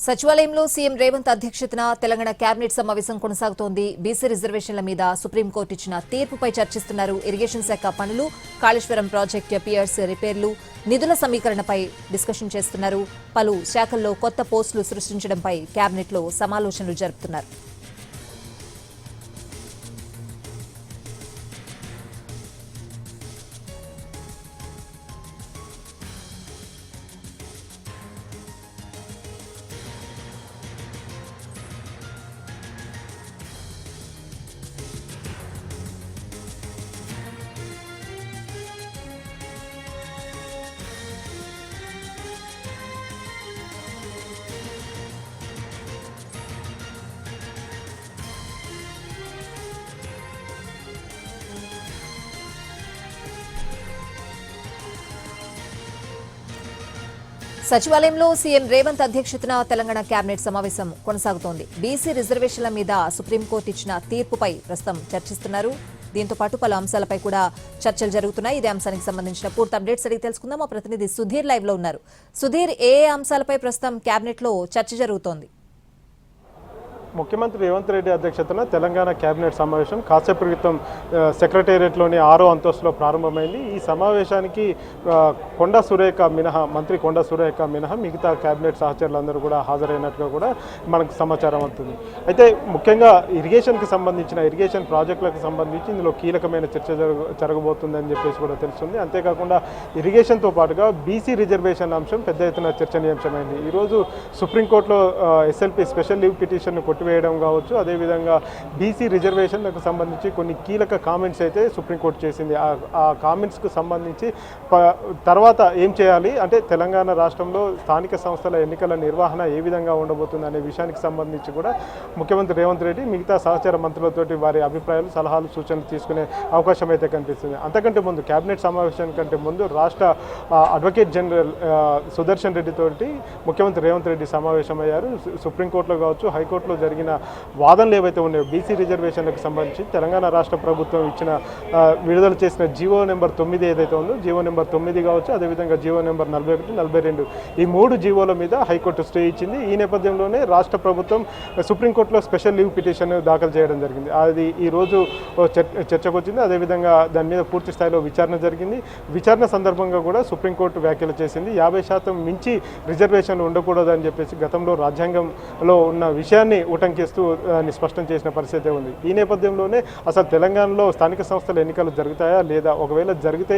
సచివాలయంలో సీఎం రేవంత్ అధ్యక్షతన తెలంగాణ కేబినెట్ సమావేశం కొనసాగుతోంది. బీసీ రిజర్వేషన్ల మీద సుప్రీంకోర్టు ఇచ్చిన తీర్పుపై చర్చిస్తున్నారు. ఇరిగేషన్ శాఖ పనులు, కాళేశ్వరం ప్రాజెక్టు పియర్స్ రిపేర్లు, నిధుల సమీకరణపై డిస్కషన్ చేస్తున్నారు. పలు శాఖల్లో కొత్త పోస్టులు సృష్టించడంపై కేబినెట్లో సమాలోచనలు జరుపుతున్నారు. సచివాలయంలో సీఎం రేవంత్ అధ్యక్షతన తెలంగాణ కేబినెట్ సమావేశం కొనసాగుతోంది. బీసీ రిజర్వేషన్ల మీద సుప్రీంకోర్టు ఇచ్చిన తీర్పుపై ప్రస్తుతం చర్చిస్తున్నారు. దీంతో పాటు పలు అంశాలపై కూడా చర్చలు జరుగుతున్నాయి. ఇదే అంశానికి సంబంధించిన పూర్తి అప్డేట్స్ అడిగి తెలుసుకుందాం. మా ప్రతినిధి సుధీర్ లైవ్ లో ఉన్నారు. సుధీర్, ఏ అంశాలపై ప్రస్తుతం కేబినెట్ లో చర్చ జరుగుతోంది? ముఖ్యమంత్రి రేవంత్ రెడ్డి అధ్యక్షతన తెలంగాణ కేబినెట్ సమావేశం కాసేపు క్రితం సెక్రటేరియట్లోని 6వ అంతస్తులో ప్రారంభమైంది. ఈ సమావేశానికి కొండా సురేఖ మినహా, మంత్రి కొండా సురేఖ మినహా మిగతా కేబినెట్ సహచరులందరూ కూడా హాజరైనట్టుగా కూడా మనకు సమాచారం అవుతుంది. అయితే ముఖ్యంగా ఇరిగేషన్ ప్రాజెక్టులకు సంబంధించి ఇందులో కీలకమైన చర్చ జరగబోతుందని చెప్పేసి కూడా తెలుస్తుంది. అంతేకాకుండా ఇరిగేషన్తో పాటుగా బీసీ రిజర్వేషన్ అంశం పెద్ద ఎత్తున చర్చనీయాంశమైంది. ఈరోజు సుప్రీంకోర్టులో ఎస్ఎల్పీ స్పెషల్ లీవ్ పిటిషన్ను వేయడం కావచ్చు, అదేవిధంగా బీసీ రిజర్వేషన్లకు సంబంధించి కొన్ని కీలక కామెంట్స్ అయితే సుప్రీంకోర్టు చేసింది. ఆ కామెంట్స్కు సంబంధించి తర్వాత ఏం చేయాలి అంటే తెలంగాణ రాష్ట్రంలో స్థానిక సంస్థల ఎన్నికల నిర్వహణ ఏ విధంగా ఉండబోతుంది అనే విషయానికి సంబంధించి కూడా ముఖ్యమంత్రి రేవంత్ రెడ్డి మిగతా సహచర మంత్రులతోటి వారి అభిప్రాయాలు, సలహాలు, సూచనలు తీసుకునే అవకాశం అయితే కనిపిస్తుంది. అంతకంటే ముందు కేబినెట్ సమావేశానికి కంటే ముందు రాష్ట్ర అడ్వకేట్ జనరల్ సుదర్శన్ రెడ్డి తోటి ముఖ్యమంత్రి రేవంత్ రెడ్డి సమావేశమయ్యారు. సుప్రీంకోర్టులో కావచ్చు, హైకోర్టులో జరిగిన వాదనలు ఏవైతే ఉన్నాయో బీసీ రిజర్వేషన్లకు సంబంధించి తెలంగాణ రాష్ట్ర ప్రభుత్వం విడుదల చేసిన జీవో నెంబర్ 9 ఏదైతే ఉందో, జీవో నెంబర్ 9 కావచ్చు, అదేవిధంగా జీవో నెంబర్ 41, 42 ఈ 3 జీవోల మీద హైకోర్టు స్టే ఇచ్చింది. ఈ నేపథ్యంలోనే రాష్ట్ర ప్రభుత్వం సుప్రీంకోర్టులో స్పెషల్ లీవ్ పిటిషన్ దాఖలు చేయడం జరిగింది. అది ఈరోజు చర్చకు వచ్చింది. అదేవిధంగా దాని మీద పూర్తి స్థాయిలో విచారణ జరిగింది. విచారణ సందర్భంగా కూడా సుప్రీంకోర్టు వ్యాఖ్యలు చేసింది. 50% మించి రిజర్వేషన్లు ఉండకూడదని చెప్పేసి గతంలో రాజ్యాంగంలో ఉన్న విషయాన్ని ఉటంకిస్తూ స్పష్టం చేసిన పరిస్థితి ఉంది. ఈ నేపథ్యంలోనే అసలు తెలంగాణలో స్థానిక సంస్థల ఎన్నికలు జరుగుతాయా లేదా, ఒకవేళ జరిగితే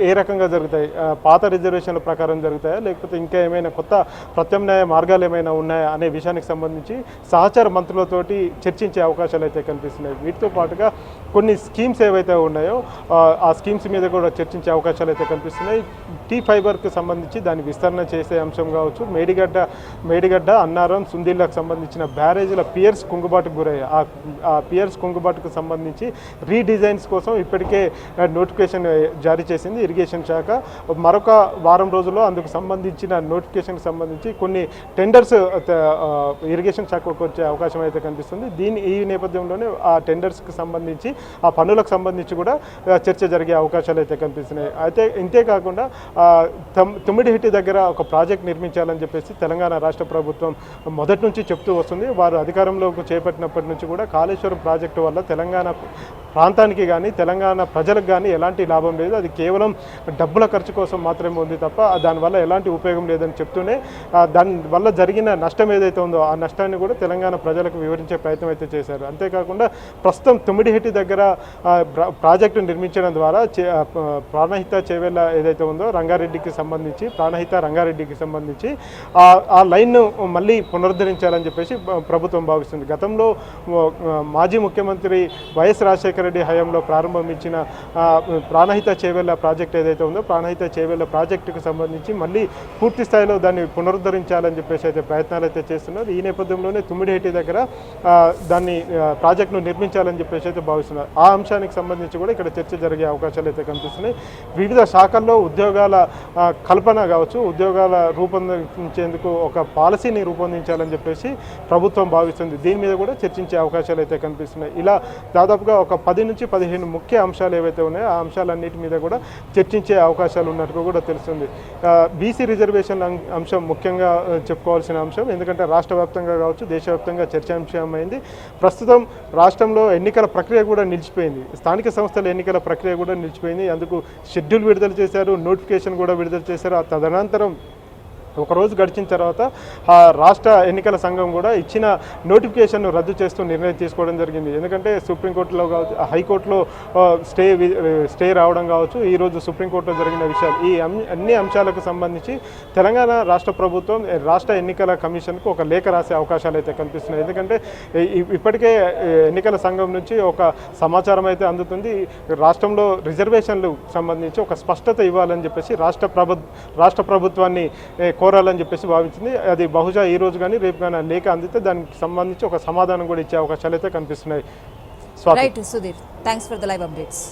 ఏ రకంగా జరుగుతాయి, పాత రిజర్వేషన్ల ప్రకారం జరుగుతాయా లేకపోతే ఇంకా ఏమైనా కొత్త ప్రత్యామ్నాయ మార్గాలు ఏమైనా ఉన్నాయా అనే విషయానికి సంబంధించి సహచర మంత్రులతోటి చర్చించే అవకాశాలు అయితే కనిపిస్తున్నాయి. వీటితో పాటుగా కొన్ని స్కీమ్స్ ఏవైతే ఉన్నాయో ఆ స్కీమ్స్ మీద కూడా చర్చించే అవకాశాలు అయితే కనిపిస్తున్నాయి. టీ ఫైబర్కి సంబంధించి దాన్ని విస్తరణ చేసే అంశం కావచ్చు, మేడిగడ్డ అన్నారం, సుందిల్లకు సంబంధించిన బ్యారేజీల పియర్స్ కుంగుబాటుకు గురయ్యాయి. ఆ పియర్స్ కుంగుబాటుకు సంబంధించి రీడిజైన్స్ కోసం ఇప్పటికే నోటిఫికేషన్ జారీ చేసింది ఇరిగేషన్ శాఖ. మరొక వారం రోజుల్లో అందుకు సంబంధించిన నోటిఫికేషన్కి సంబంధించి కొన్ని టెండర్స్ ఇరిగేషన్ శాఖకు వచ్చే అవకాశం అయితే కనిపిస్తుంది. ఈ నేపథ్యంలోనే ఆ టెండర్స్కి సంబంధించి, ఆ పనులకు సంబంధించి కూడా చర్చ జరిగే అవకాశాలు అయితే కనిపిస్తున్నాయి. అయితే ఇంతేకాకుండా తుమ్మిడిహిట్టి దగ్గర ఒక ప్రాజెక్ట్ నిర్మించాలని చెప్పేసి తెలంగాణ రాష్ట్ర ప్రభుత్వం మొదటి నుంచి చెప్తూ వస్తుంది. వారు అధికారంలోకి చేపట్టినప్పటి నుంచి కూడా కాళేశ్వరం ప్రాజెక్టు వల్ల తెలంగాణ ప్రాంతానికి కానీ తెలంగాణ ప్రజలకు కానీ ఎలాంటి లాభం లేదు, అది కేవలం డబ్బుల ఖర్చు కోసం మాత్రమే ఉంది తప్ప దానివల్ల ఎలాంటి ఉపయోగం లేదని చెప్తూనే దానివల్ల జరిగిన నష్టం ఏదైతే ఉందో ఆ నష్టాన్ని కూడా తెలంగాణ ప్రజలకు వివరించే ప్రయత్నం అయితే చేశారు. అంతేకాకుండా ప్రస్తుతం తుమ్మిడిహిట్టి దగ్గర ప్రాజెక్టు నిర్మించడం ద్వారా ప్రాణహిత చేవెళ్ళ ఏదైతే ఉందో ప్రాణహిత రంగారెడ్డికి సంబంధించి ఆ లైన్ను మళ్ళీ పునరుద్ధరించాలని చెప్పేసి ప్రభుత్వం భావిస్తుంది. గతంలో మాజీ ముఖ్యమంత్రి వైఎస్ రాజశేఖర రెడ్డి హయాంలో ప్రారంభించిన ప్రాణహిత చేవెళ్ళ ప్రాజెక్ట్ ఏదైతే ఉందో, ప్రాణహిత చేవెళ్ళ ప్రాజెక్టుకు సంబంధించి మళ్ళీ పూర్తి స్థాయిలో దాన్ని పునరుద్ధరించాలని చెప్పేసి అయితే ప్రయత్నాలు అయితే చేస్తున్నారు. ఈ నేపథ్యంలోనే తుమ్మిడిహెట్టి దగ్గర దాన్ని ప్రాజెక్టును నిర్మించాలని చెప్పేసి అయితే భావిస్తున్నారు. కనిపిస్తున్నాయి. ఆ అంశానికి సంబంధించి కూడా ఇక్కడ చర్చ జరిగే అవకాశాలు అయితే కనిపిస్తున్నాయి. వివిధ శాఖల్లో ఉద్యోగాల కల్పన కావచ్చు, ఉద్యోగాల రూపొందించేందుకు ఒక పాలసీని రూపొందించాలని చెప్పేసి ప్రభుత్వం భావిస్తుంది. దీని మీద కూడా చర్చించే అవకాశాలు అయితే కనిపిస్తున్నాయి. ఇలా దాదాపుగా ఒక 10 నుంచి 15 ముఖ్య అంశాలు ఏవైతే ఉన్నాయో ఆ అంశాలన్నిటి మీద కూడా చర్చించే అవకాశాలు ఉన్నట్టు కూడా తెలుస్తుంది. బీసీ రిజర్వేషన్ అంశం ముఖ్యంగా చెప్పుకోవాల్సిన అంశం, ఎందుకంటే రాష్ట్ర వ్యాప్తంగా కావచ్చు, దేశవ్యాప్తంగా చర్చాంశమైంది. ప్రస్తుతం రాష్ట్రంలో ఎన్నికల ప్రక్రియ కూడా నిలిచిపోయింది. స్థానిక సంస్థల ఎన్నికల ప్రక్రియ కూడా నిలిచిపోయింది. అందుకు షెడ్యూల్ విడుదల చేశారు, నోటిఫికేషన్ కూడా విడుదల చేశారు. తదనంతరం ఒకరోజు గడిచిన తర్వాత ఆ రాష్ట్ర ఎన్నికల సంఘం కూడా ఇచ్చిన నోటిఫికేషన్ను రద్దు చేస్తూ నిర్ణయం తీసుకోవడం జరిగింది. ఎందుకంటే సుప్రీంకోర్టులో కావచ్చు, హైకోర్టులో స్టే రావడం కావచ్చు, ఈరోజు సుప్రీంకోర్టులో జరిగిన విషయాలు, ఈ అన్ని అంశాలకు సంబంధించి తెలంగాణ రాష్ట్ర ప్రభుత్వం రాష్ట్ర ఎన్నికల కమిషన్కు ఒక లేఖ రాసే అవకాశాలు అయితే కనిపిస్తున్నాయి. ఎందుకంటే ఇప్పటికే ఎన్నికల సంఘం నుంచి ఒక సమాచారం అయితే అందుతుంది. రాష్ట్రంలో రిజర్వేషన్లు సంబంధించి ఒక స్పష్టత ఇవ్వాలని చెప్పేసి రాష్ట్ర ప్రభుత్వాన్ని కోరాలని చెప్పేసి భావించింది. అది బహుశా ఈ రోజు కానీ రేపు కానీ లేఖ అందితే దానికి సంబంధించి ఒక సమాధానం కూడా ఇచ్చే అవకాశాలు అయితే కనిపిస్తున్నాయి. Right Sudheer, thanks for the live updates.